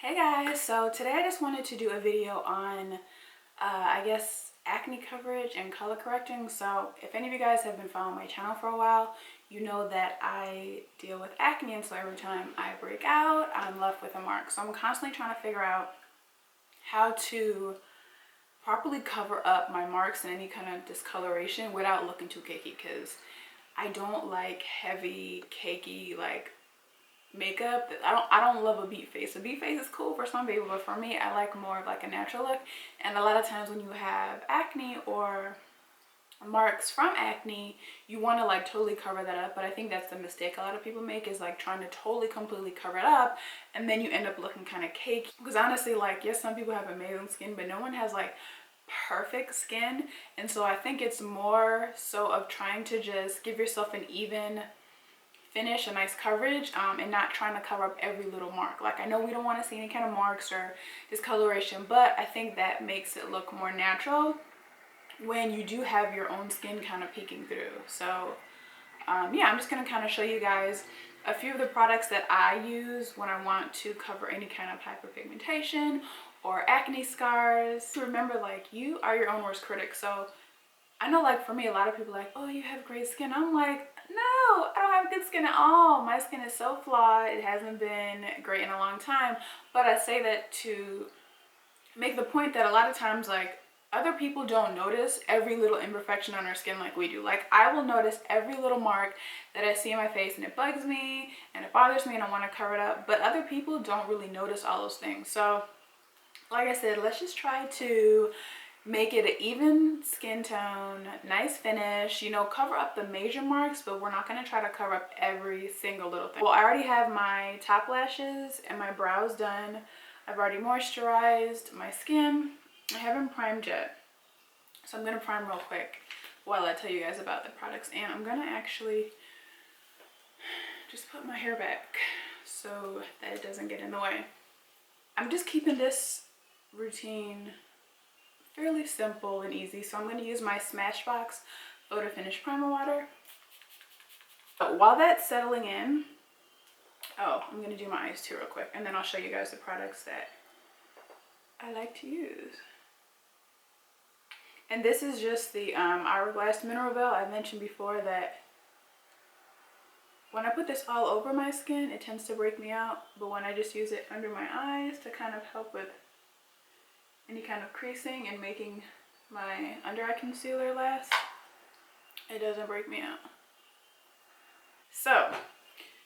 Hey guys, so today I just wanted to do a video on I guess acne coverage and color correcting. So if any of you guys have been following my channel for a while, you know that I deal with acne, and so every time I break out I'm left with a mark. So I'm constantly trying to figure out how to properly cover up my marks and any kind of discoloration without looking too cakey, because I don't like heavy cakey like makeup. I don't love a beat face. A beat face is cool for some people, but for me I like more of like a natural look. And a lot of times when you have acne or marks from acne, you want to like totally cover that up. But I think that's the mistake a lot of people make, is like trying to totally completely cover it up, and then you end up looking kind of cakey. Because honestly, like, yes, some people have amazing skin, but no one has like perfect skin. And so I think it's more so of trying to just give yourself an even finish, a nice coverage, and not trying to cover up every little mark. Like, I know we don't want to see any kind of marks or discoloration, but I think that makes it look more natural when you do have your own skin kind of peeking through. So yeah, I'm just going to kind of show you guys a few of the products that I use when I want to cover any kind of hyperpigmentation or acne scars. Remember, like, you are your own worst critic. So I know, like, for me, a lot of people are like, oh, you have great skin. I'm like, no, I don't have good skin at all. My skin is so flawed. It hasn't been great in a long time. But I say that to make the point that a lot of times, like, other people don't notice every little imperfection on their skin like we do. Like, I will notice every little mark that I see in my face, and it bugs me and it bothers me and I want to cover it up. But other people don't really notice all those things. So like I said, let's just try to make it an even skin tone, nice finish, you know, cover up the major marks, but we're not going to try to cover up every single little thing. Well, I already have my top lashes and my brows done. I've already moisturized my skin. I haven't primed yet, so I'm going to prime real quick while I tell you guys about the products. And I'm going to actually just put my hair back so that it doesn't get in the way. I'm just keeping this routine fairly simple and easy, so I'm going to use my Smashbox Photo Finish Primer Water. But while that's settling in, I'm going to do my eyes too real quick, and then I'll show you guys the products that I like to use. And this is just the Hourglass Mineral Veil. I mentioned before that when I put this all over my skin, it tends to break me out, but when I just use it under my eyes to kind of help with any kind of creasing and making my under eye concealer last, it doesn't break me out. So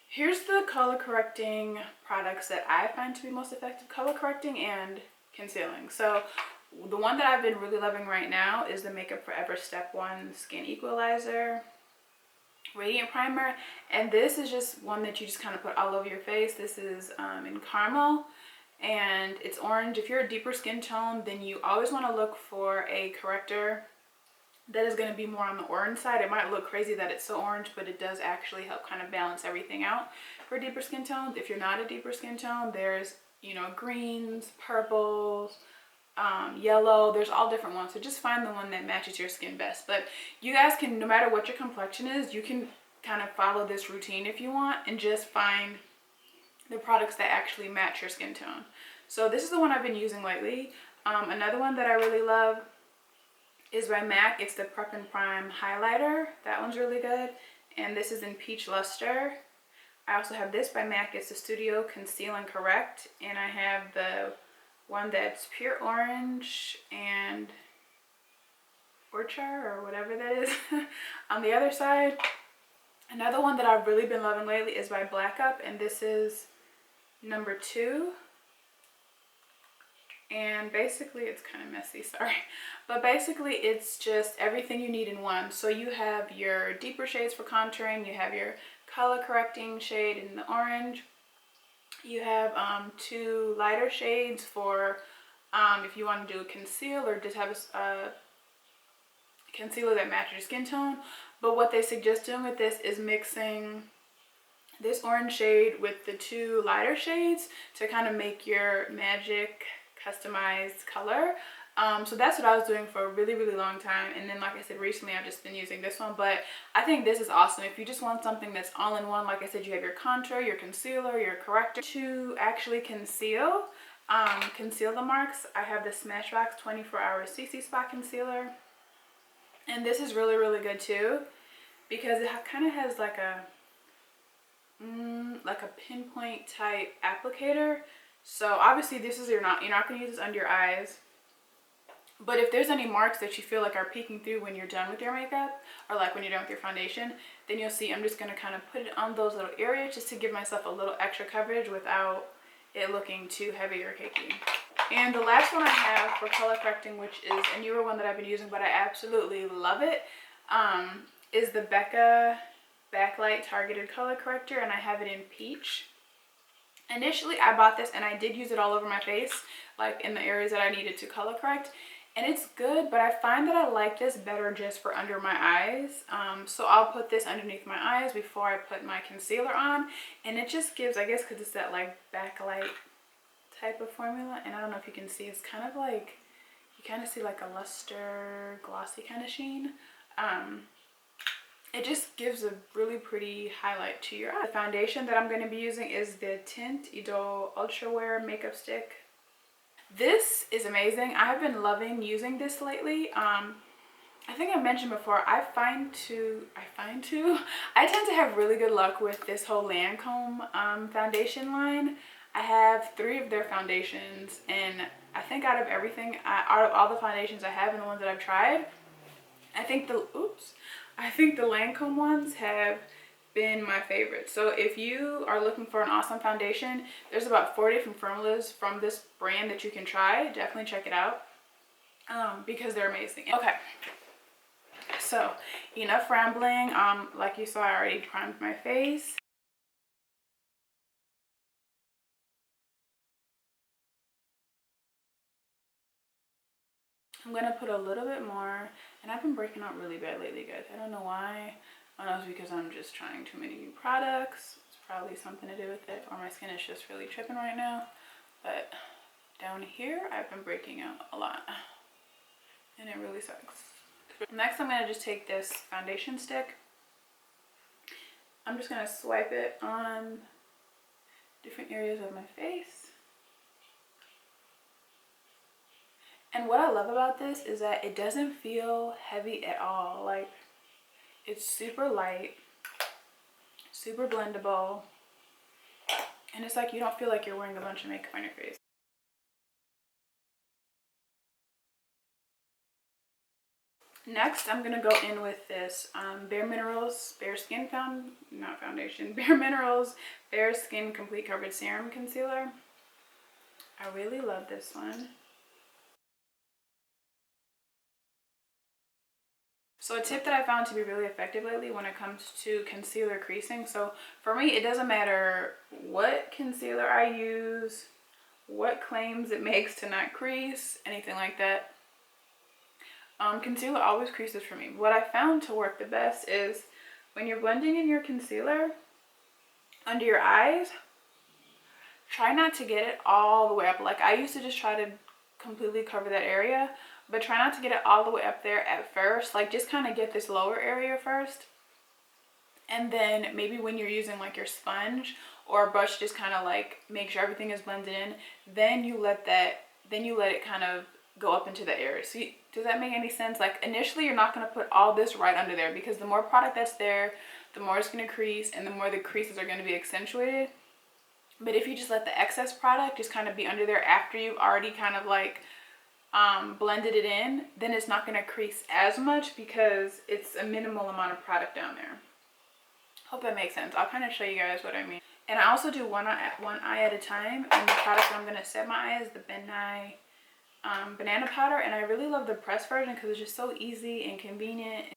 here's the color correcting products that I find to be most effective color correcting and concealing. So the one that I've been really loving right now is the Makeup Forever Step 1 Skin Equalizer Radiant Primer. And this is just one that you just kind of put all over your face. This is in caramel and it's orange. If you're a deeper skin tone, then you always want to look for a corrector that is going to be more on the orange side. It might look crazy that it's so orange, but it does actually help kind of balance everything out for deeper skin tones. If you're not a deeper skin tone, there's, you know, greens, purples, yellow, there's all different ones. So just find the one that matches your skin best. But you guys can, no matter what your complexion is, you can kind of follow this routine if you want and just find the products that actually match your skin tone. So this is the one I've been using lately. Another one that I really love is by MAC. It's the Prep and Prime Highlighter. That one's really good. And this is in Peach Lustre. I also have this by MAC. It's the Studio Conceal and Correct. And I have the one that's pure orange and orchard or whatever that is on the other side. Another one that I've really been loving lately is by Black Up, and this is number 2. And basically, it's kind of messy, sorry, but basically it's just everything you need in one. So you have your deeper shades for contouring, you have your color correcting shade in the orange, you have 2 lighter shades for if you want to do a conceal or just have a concealer that matches your skin tone. But what they suggest doing with this is mixing this orange shade with the 2 lighter shades to kind of make your magic customized color. So that's what I was doing for a really, really long time. And then, like I said, recently I've just been using this one. But I think this is awesome. If you just want something that's all in one, like I said, you have your contour, your concealer, your corrector to actually conceal. conceal the marks, I have the Smashbox 24-hour CC Spot Concealer. And this is really, really good too, because it kind of has like a pinpoint type applicator. So obviously this is, you're not going to use this under your eyes. But if there's any marks that you feel like are peeking through when you're done with your makeup, or like when you're done with your foundation, then you'll see I'm just going to kind of put it on those little areas just to give myself a little extra coverage without it looking too heavy or cakey. And the last one I have for color correcting, which is a newer one that I've been using, but I absolutely love it, is the Becca Backlight Targeted Color Corrector, and I have it in Peach. Initially, I bought this and I did use it all over my face, like in the areas that I needed to color correct. And it's good, but I find that I like this better just for under my eyes. So I'll put this underneath my eyes before I put my concealer on. And it just gives, I guess because it's that like backlight type of formula. And I don't know if you can see, it's kind of like, you kind of see like a Lustre glossy kind of sheen. It just gives a really pretty highlight to your eye. The foundation that I'm going to be using is the Tint Idol Ultra Wear Makeup Stick. This is amazing. I have been loving using this lately. I think I mentioned before, I tend to have really good luck with this whole Lancome foundation line. I have 3 of their foundations, and I think out of all the foundations I have and the ones that I've tried, I think the Lancome ones have been my favorite. So if you are looking for an awesome foundation, there's about 4 different formulas from this brand that you can try. Definitely check it out because they're amazing. Okay, so enough rambling. Like you saw, I already primed my face. I'm gonna put a little bit more, and I've been breaking out really bad lately, guys. I don't know why. I don't know if it's because I'm just trying too many new products. It's probably something to do with it, or my skin is just really tripping right now. But down here, I've been breaking out a lot, and it really sucks. Next, I'm gonna just take this foundation stick. I'm just gonna swipe it on different areas of my face. And what I love about this is that it doesn't feel heavy at all. Like, it's super light, super blendable, and it's like you don't feel like you're wearing a bunch of makeup on your face. Next, I'm gonna go in with this Bareminerals Bareminerals Bare Skin Complete Coverage Serum Concealer. I really love this one. So a tip that I found to be really effective lately when it comes to concealer creasing. So for me, it doesn't matter what concealer I use, what claims it makes to not crease, anything like that. Concealer always creases for me. What I found to work the best is when you're blending in your concealer under your eyes, try not to get it all the way up. Like I used to just try to completely cover that area, but try not to get it all the way up there at first. Like just kind of get this lower area first, and then maybe when you're using like your sponge or a brush, just kind of like make sure everything is blended in, then you let it kind of go up into the area. So does that make any sense? Like initially you're not going to put all this right under there, because the more product that's there, the more it's going to crease, and the more the creases are going to be accentuated. But if you just let the excess product just kind of be under there after you've already kind of like blended it in, then it's not going to crease as much because it's a minimal amount of product down there. Hope that makes sense. I'll kind of show you guys what I mean. And I also do one eye at a time, and the product I'm going to set my eye is the Nye Banana Powder, and I really love the pressed version because it's just so easy and convenient.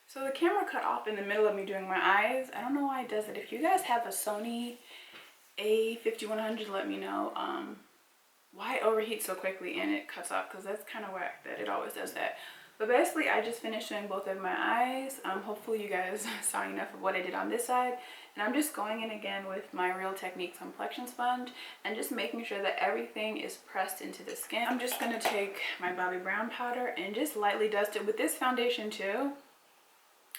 So the camera cut off in the middle of me doing my eyes. I don't know why it does it. If you guys have a Sony A5100, let me know why it overheats so quickly and it cuts off, because that's kind of whack that it always does that. But basically, I just finished doing both of my eyes. Hopefully you guys saw enough of what I did on this side. And I'm just going in again with my Real Techniques complexion sponge and just making sure that everything is pressed into the skin. I'm just going to take my Bobbi Brown powder and just lightly dust it with this foundation too.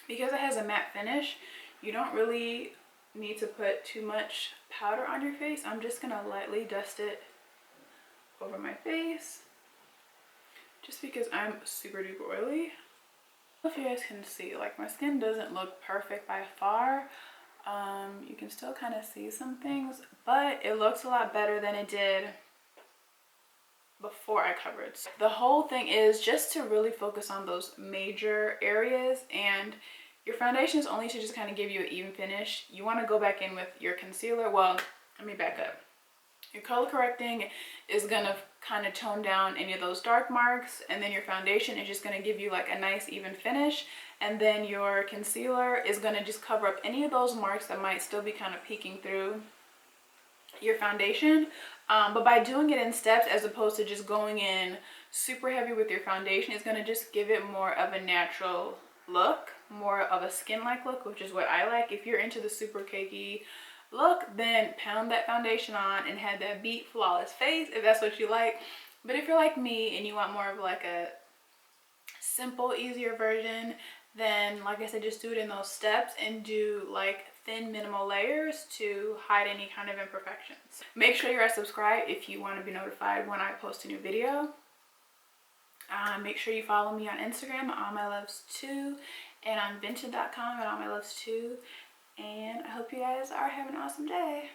Because it has a matte finish, you don't really need to put too much powder on your face. I'm just going to lightly dust it over my face. Just because I'm super duper oily. I don't know if you guys can see, like my skin doesn't look perfect by far. You can still kind of see some things, but it looks a lot better than it did before I covered. So the whole thing is just to really focus on those major areas, and your foundation is only to just kind of give you an even finish. You want to go back in with your concealer. Well, let me back up. Your color correcting is going to kind of tone down any of those dark marks, and then your foundation is just going to give you like a nice even finish, and then your concealer is going to just cover up any of those marks that might still be kind of peeking through your foundation. But by doing it in steps as opposed to just going in super heavy with your foundation, it's going to just give it more of a natural look, more of a skin-like look, which is what I like. If you're into the super cakey look, then pound that foundation on and have that beat flawless face if that's what you like. But if you're like me and you want more of like a simple, easier version, then like I said, just do it in those steps and do like thin minimal layers to hide any kind of imperfections. Make sure you're subscribed if you want to be notified when I post a new video. Make sure you follow me on Instagram at allmyluvs2 and on vinted.com at allmyluvs2. And I hope you guys are having an awesome day.